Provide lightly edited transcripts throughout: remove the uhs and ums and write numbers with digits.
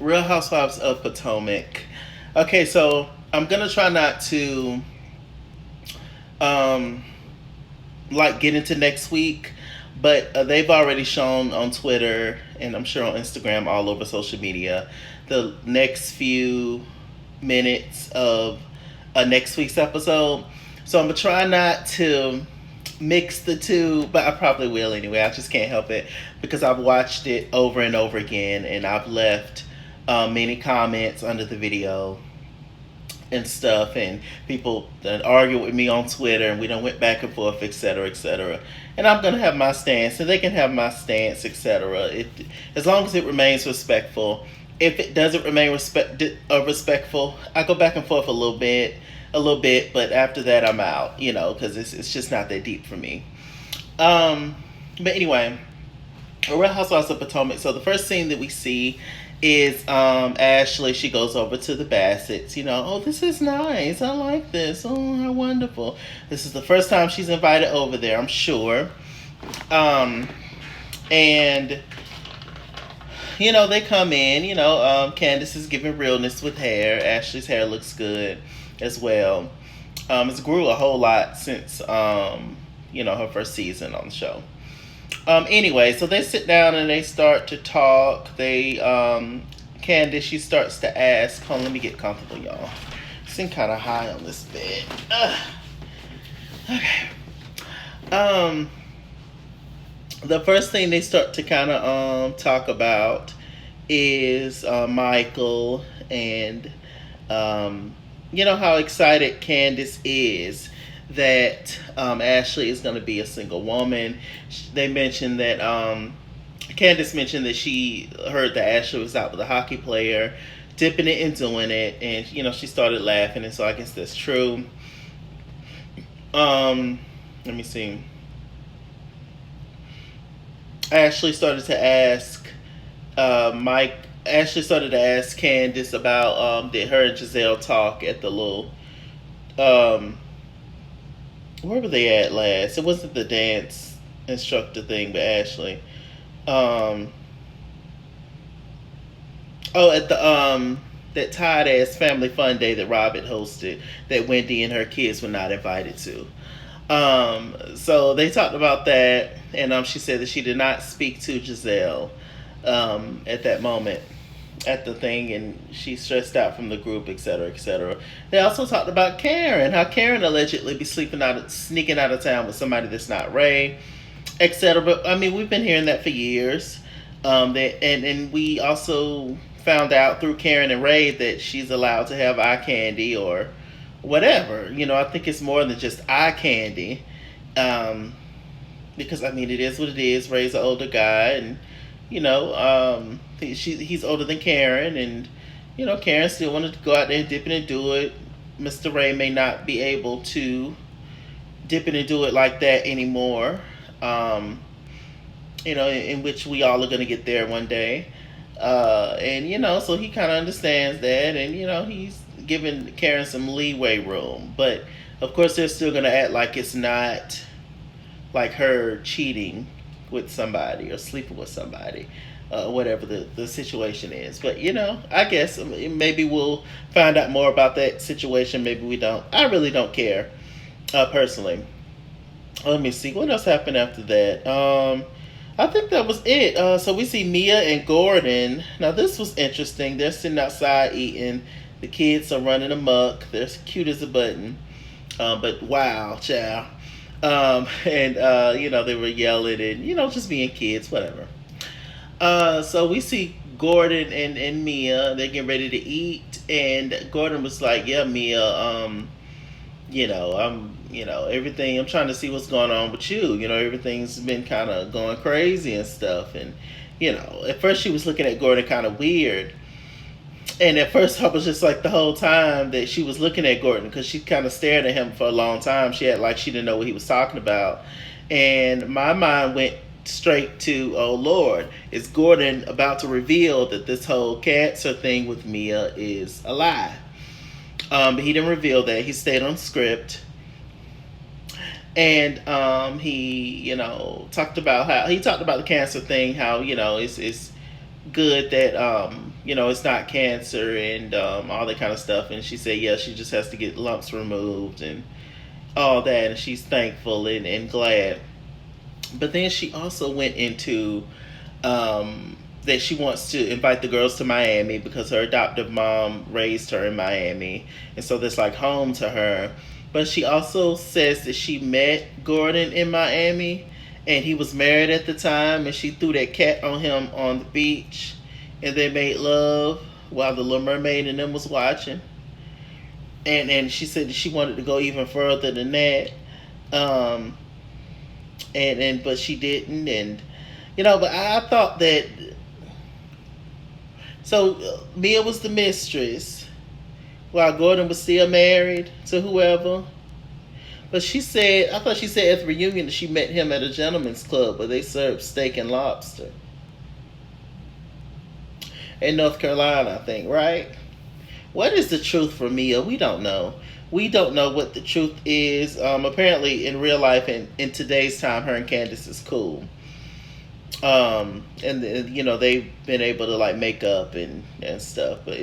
Real Housewives of Potomac. Okay, so I'm gonna try not to um get into next week, but they've already shown on Twitter and I'm sure on Instagram, all over social media, the next few minutes of next week's episode. So I'm gonna try not to mix the two, but I probably will anyway. I just can't help it because I've watched it over and over again, and I've left many comments under the video and stuff, and people that argue with me on Twitter, and we don't went back and forth, etc., etc. And I'm gonna have my stance, and they can have my stance, etc. As long as it remains respectful. If it doesn't remain respectful, I go back and forth a little bit, but after that, I'm out. Because it's just not that deep for me. But anyway, Real Housewives of Potomac. So the first scene that we see is Ashley. She goes over to the Bassett's. Oh, this is nice. I like this. Oh, how wonderful. This is the first time she's invited over there, I'm sure. And they come in. Candiace is giving realness with hair. Ashley's hair looks good as well. It's grew a whole lot since her first season on the show. Anyway, so they sit down and they start to talk. Candiace, she starts to ask. Hold on, let me get comfortable, y'all. Sitting kind of high on this bed. Okay. The first thing they start to kind of talk about is Michael and how excited Candiace is that Ashley is going to be a single woman. They mentioned that Candiace mentioned that she heard that Ashley was out with a hockey player, dipping it and doing it, and she started laughing, and so I guess that's true. Let me see. Ashley started to ask Ashley started to ask Candiace about did her and Gizelle talk at the little where were they at last? It wasn't the dance instructor thing, but Ashley. At the that tired ass family fun day that Robyn hosted that Wendy and her kids were not invited to. So they talked about that, and she said that she did not speak to Gizelle at that moment at the thing, and she stressed out from the group, etc., etc. They also talked about Karen, how Karen allegedly be sneaking out of town with somebody that's not Ray, etc. But I mean, we've been hearing that for years. And we also found out through Karen and Ray that she's allowed to have eye candy or whatever. I think it's more than just eye candy, because I mean, it is what it is. Ray's an older guy, and he's older than Karen, and Karen still wanted to go out there and dip in and do it. Mr. Ray may not be able to dip in and do it like that anymore. In which we all are going to get there one day. And so he kind of understands that, and he's giving Karen some leeway room, but of course they're still going to act like it's not like her cheating with somebody or sleeping with somebody, whatever the situation is. But I guess maybe we'll find out more about that situation. Maybe we don't. I really don't care, personally. Let me see what else happened after that. I think that was it. So we see Mia and Gordon. Now this was interesting. They're sitting outside eating. The kids are running amok. They're cute as a button. But wow, child. And they were yelling and just being kids, whatever. So we see Gordon and Mia. They're getting ready to eat, and Gordon was like, "Yeah, Mia, everything. I'm trying to see what's going on with you. Everything's been kind of going crazy and stuff." And at first she was looking at Gordon kind of weird. And at first I was just like, the whole time that she was looking at Gordon, because she kind of stared at him for a long time. She had like she didn't know what he was talking about. And my mind went straight to, oh Lord, is Gordon about to reveal that this whole cancer thing with Mia is a lie? But he didn't reveal that. He stayed on script. And he, talked about the cancer thing, how, it's good that it's not cancer and all that kind of stuff. And she said, yeah, she just has to get lumps removed and all that. And she's thankful and glad. But then she also went into that she wants to invite the girls to Miami because her adoptive mom raised her in Miami. And so that's like home to her. But she also says that she met Gordon in Miami and he was married at the time and she threw that cat on him on the beach and they made love while the Little Mermaid and them was watching. And she said that she wanted to go even further than that. But she didn't. And but I thought that, so Mia was the mistress while Gordon was still married to whoever. But I thought she said at the reunion that she met him at a gentleman's club where they served steak and lobster in North Carolina, I think, right? What is the truth for Mia? We don't know. We don't know what the truth is. Apparently, in real life, in today's time, her and Candiace is cool. And they've been able to like make up and stuff, but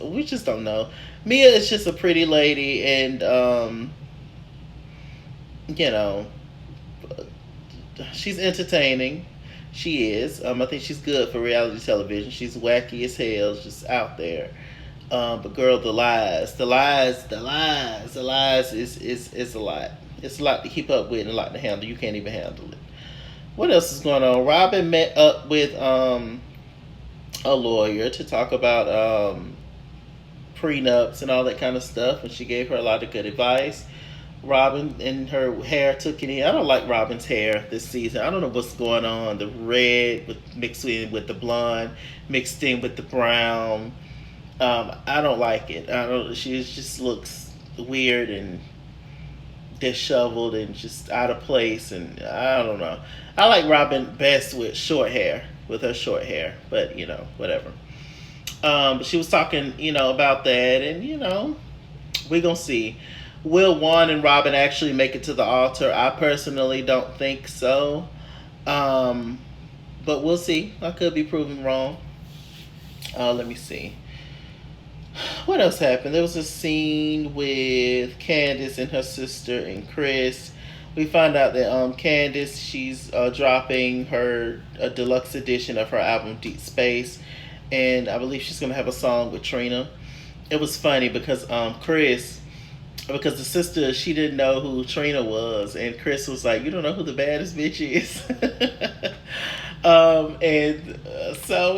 we just don't know. Mia is just a pretty lady, and she's entertaining. She is. I think she's good for reality television. She's wacky as hell, just out there. But girl, the lies is a lot. It's a lot to keep up with and a lot to handle. You can't even handle it. What else is going on? Robyn met up with a lawyer to talk about prenups and all that kind of stuff, and she gave her a lot of good advice. Robyn and her hair took it in. I don't like Robyn's hair this season. I don't know what's going on. The red mixed in with the blonde, mixed in with the brown. I don't like it. She just looks weird and disheveled and just out of place, and I don't know. I like Robyn best with her short hair, but whatever. But she was talking, about that, and we're gonna see. Will Juan and Robyn actually make it to the altar? I personally don't think so. But we'll see. I could be proven wrong. Let me see. What else happened? There was a scene with Candiace and her sister and Chris. We found out that Candiace, she's dropping a deluxe edition of her album Deep Space, and I believe she's gonna have a song with Trina. It was funny because because the sister, she didn't know who Trina was, and Chris was like, "You don't know who the baddest bitch is." So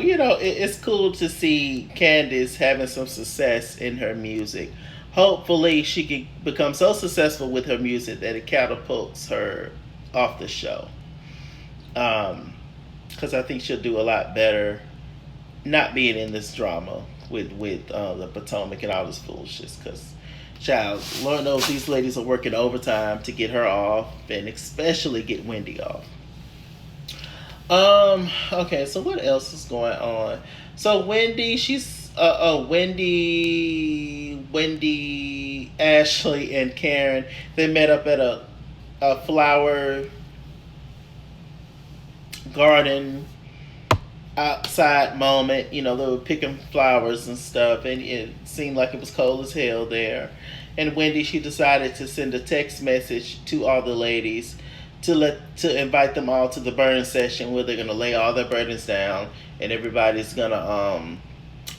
it's cool to see Candiace having some success in her music. Hopefully she can become so successful with her music that it catapults her off the show. Because I think she'll do a lot better not being in this drama with the Potomac and all this foolishness. Because, child, Lord knows these ladies are working overtime to get her off, and especially get Wendy off. Okay, so what else is going on? So Wendy, Wendy, Ashley, and Karen, they met up at a flower garden outside moment. They were picking flowers and stuff, and it seemed like it was cold as hell there. And Wendy, she decided to send a text message to all the ladies to invite them all to the burn session where they're gonna lay all their burdens down and everybody's gonna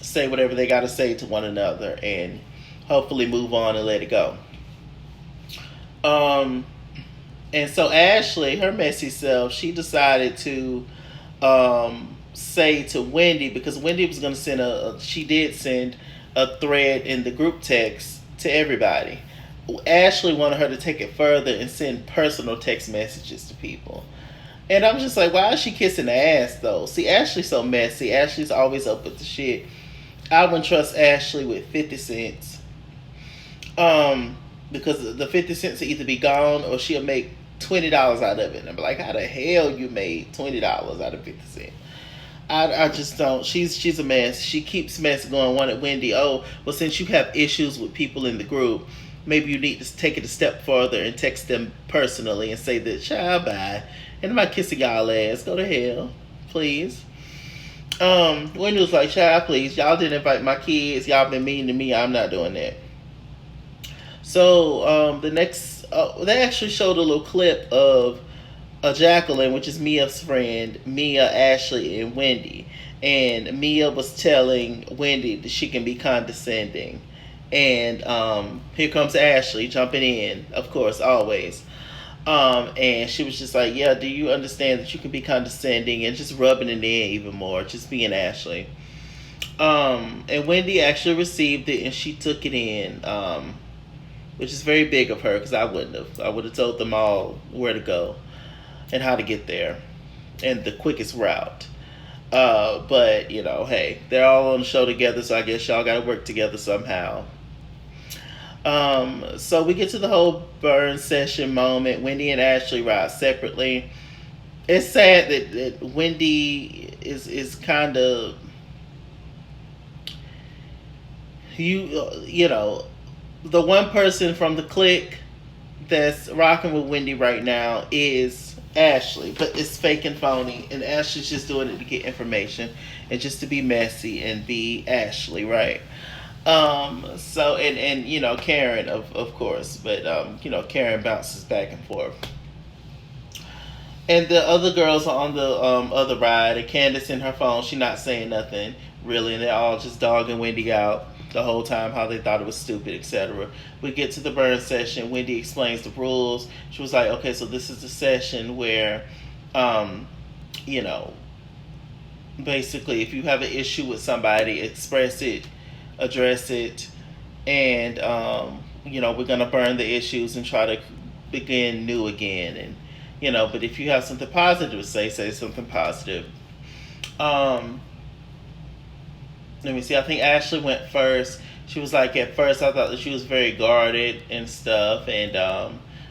say whatever they gotta say to one another and hopefully move on and let it go. And so Ashley, her messy self, she decided to say to Wendy, because Wendy was gonna send she did send a thread in the group text to everybody. Ashley wanted her to take it further and send personal text messages to people. And I'm just like, why is she kissing the ass though? See, Ashley's so messy. Ashley's always up with the shit. I wouldn't trust Ashley with 50 cents. Because the 50 cents will either be gone or she'll make $20 out of it. And I'm like, how the hell you made $20 out of 50 cents? I just don't. She's a mess. She keeps mess going. One at Wendy. Oh, well, since you have issues with people in the group, maybe you need to take it a step further and text them personally and say that, child, bye. And I'm not kissing y'all ass. Go to hell, please. Wendy was like, child, please, y'all didn't invite my kids. Y'all been mean to me. I'm not doing that. So the next, they actually showed a little clip of Jacqueline, which is Mia's friend, Mia, Ashley, and Wendy. And Mia was telling Wendy that she can be condescending. And here comes Ashley jumping in, of course, always. And she was just like, yeah, do you understand that you can be condescending, and just rubbing it in even more, just being Ashley. And Wendy actually received it and she took it in, which is very big of her because I wouldn't have. I would have told them all where to go and how to get there and the quickest route. But, hey, they're all on the show together, so I guess y'all got to work together somehow. So we get to the whole burn session moment. Wendy and Ashley ride separately. It's sad that Wendy is kind of, you know, the one person from the clique that's rocking with Wendy right now is Ashley, but it's fake and phony, and Ashley's just doing it to get information and just to be messy and be Ashley, right? So and Karen of course, but Karen bounces back and forth. And the other girls are on the other ride, and Candiace in her phone, she not saying nothing really, and they're all just dogging Wendy out the whole time, how they thought it was stupid, etc. We get to the burn session. Wendy explains the rules. She was like, okay, so this is the session where, you know, basically, if you have an issue with somebody, express it, address it, and we're gonna burn the issues and try to begin new again. And but if you have something positive to say something positive. Let me see. I think Ashley went first. She was like, at first I thought that she was very guarded and stuff, and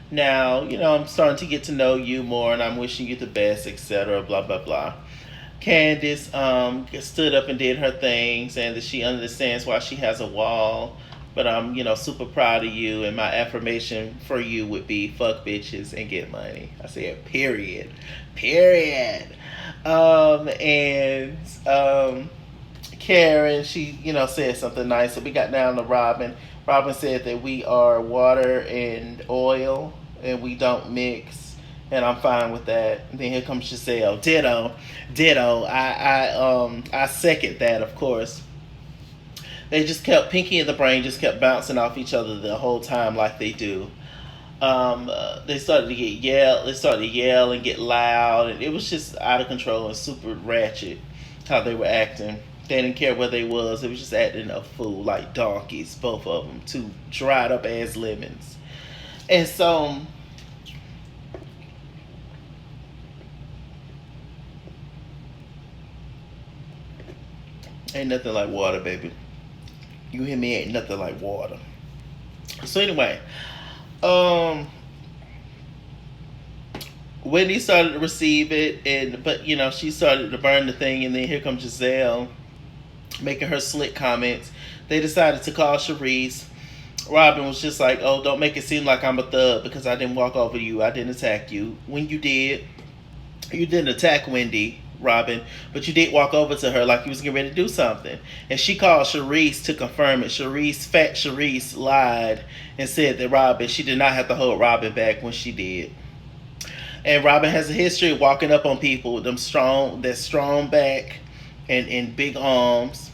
now I'm starting to get to know you more, and I'm wishing you the best, etc. Blah blah blah. Candiace stood up and did her thing, saying that she understands why she has a wall, but I'm super proud of you, and my affirmation for you would be fuck bitches and get money. I said period. And Karen, she said something nice, so we got down to Robyn. Robyn said that we are water and oil and we don't mix, and I'm fine with that. And then here comes Gizelle. Ditto. I second that, of course. They just kept, Pinky and the Brain just kept bouncing off each other the whole time like they do. They started to yell and get loud, and it was just out of control and super ratchet how they were acting. They didn't care where they was. They was just acting a fool like donkeys, both of them, two dried up ass lemons. And so ain't nothing like water, baby. You hear me? Ain't nothing like water. So anyway, Wendy started to receive it, but she started to burn the thing, and then here comes Gizelle making her slick comments. They decided to call Charrisse. Robyn was just like, oh, don't make it seem like I'm a thug because I didn't walk over you. I didn't attack you. When you did, you didn't attack Wendy, Robyn, but you did walk over to her like you was getting ready to do something. And she called Charrisse to confirm it. Fat Charrisse lied and said that she did not have to hold Robyn back when she did. And Robyn has a history of walking up on people with that strong back and big arms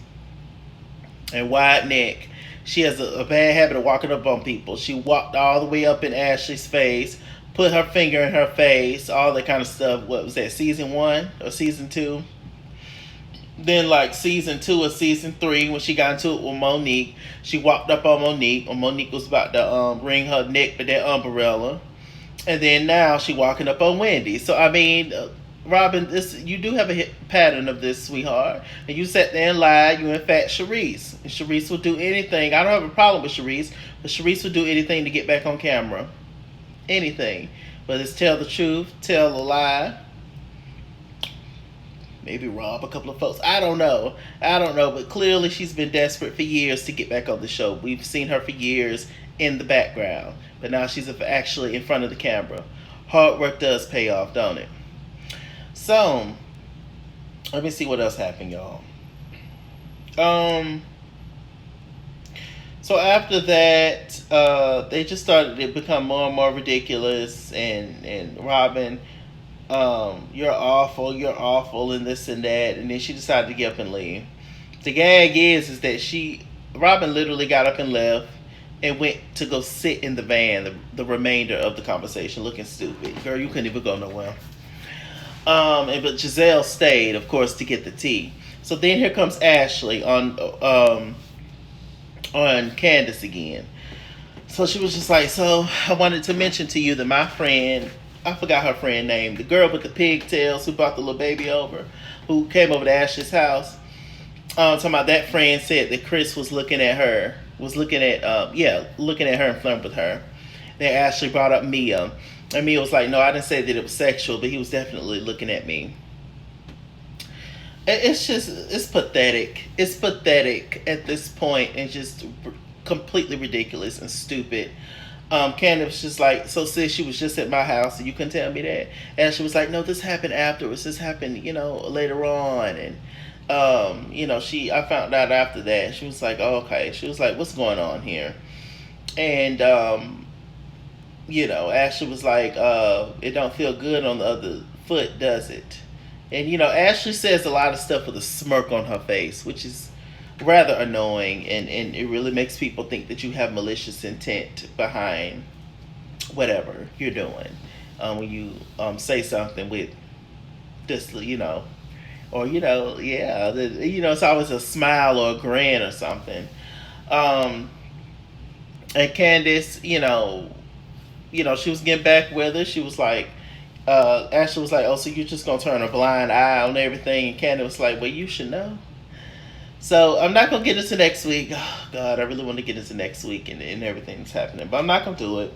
and wide neck. She has a bad habit of walking up on people. She walked all the way up in Ashley's face, put her finger in her face, all that kind of stuff. What was that, season 1 or season 2? Then like season 2 or season 3, when she got into it with Monique, she walked up on Monique when Monique was about to wring her neck with that umbrella. And then now she walking up on Wendy. So I mean, Robyn, you do have a pattern of this, sweetheart. And you sat there and lied. You in fact Charrisse. And Charrisse will do anything. I don't have a problem with Charrisse, but Charrisse will do anything to get back on camera. Anything. Whether it's tell the truth, tell a lie, maybe rob a couple of folks. I don't know. But clearly she's been desperate for years to get back on the show. We've seen her for years in the background, but now she's actually in front of the camera. Hard work does pay off, don't it? So Let me see what else happened, y'all. Um. So after that, they just started to become more and more ridiculous, and Robyn, you're awful, and this and that, and then she decided to get up and leave. The gag is that Robyn literally got up and left, and went to go sit in the van the remainder of the conversation, looking stupid. Girl, you couldn't even go nowhere. But Gizelle stayed, of course, to get the tea. So then here comes Ashley on Candiace again. So she was just like, so I wanted to mention to you that my friend, I forgot her friend name, the girl with the pigtails who brought the little baby over, who came over to Ashley's house. Talking about that friend said that Chris was looking at her, looking at her and flirting with her. Then Ashley brought up Mia. And Mia was like, no, I didn't say that it was sexual, but he was definitely looking at me. It's pathetic. It's pathetic at this point, and just completely ridiculous and stupid. Candiace was just like, so sis, she was just at my house and you couldn't tell me that? And she was like, no, this happened afterwards. This happened, later on. And, I found out after that. She was like, oh, okay. She was like, what's going on here? And, Ashley was like, it don't feel good on the other foot, does it? And, Ashley says a lot of stuff with a smirk on her face, which is rather annoying, and it really makes people think that you have malicious intent behind whatever you're doing. When you say something with this, or, it's always a smile or a grin or something. And Candiace, she was getting back with her. She was like, Ashley was like, oh, so you're just going to turn a blind eye on everything? And Candiace was like, well, you should know. So I'm not going to get into next week. Oh, God, I really want to get into next week and everything that's happening. But I'm not going to do it.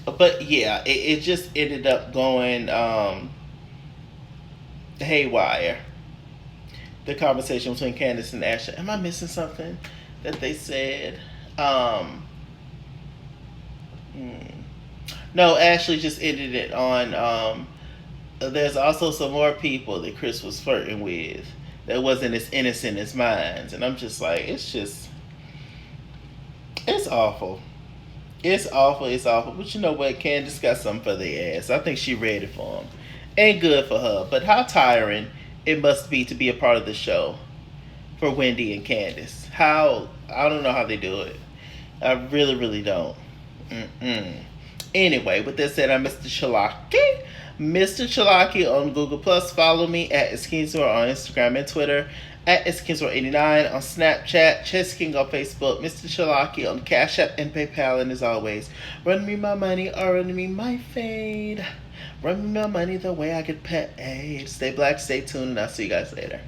But, yeah, it just ended up going haywire. The conversation between Candiace and Ashley. Am I missing something that they said? No, Ashley just ended it on. There's also some more people that Chris was flirting with that wasn't as innocent as mine, and I'm just like, it's awful. It's awful. It's awful. But you know what? Candiace got something for the ass. I think she ready for him. Ain't good for her. But how tiring it must be to be a part of the show for Wendy and Candiace. I don't know how they do it. I really, really don't. Anyway, with that said, I'm Mr. Chalaki. Mr. Chalaki on Google Plus. Follow me at Skinsor on Instagram and Twitter. At Skinsor89 on Snapchat. Chess King on Facebook. Mr. Chalaki on Cash App and PayPal. And as always, run me my money or run me my fade. Run me my money the way I get paid. Stay black, stay tuned, and I'll see you guys later.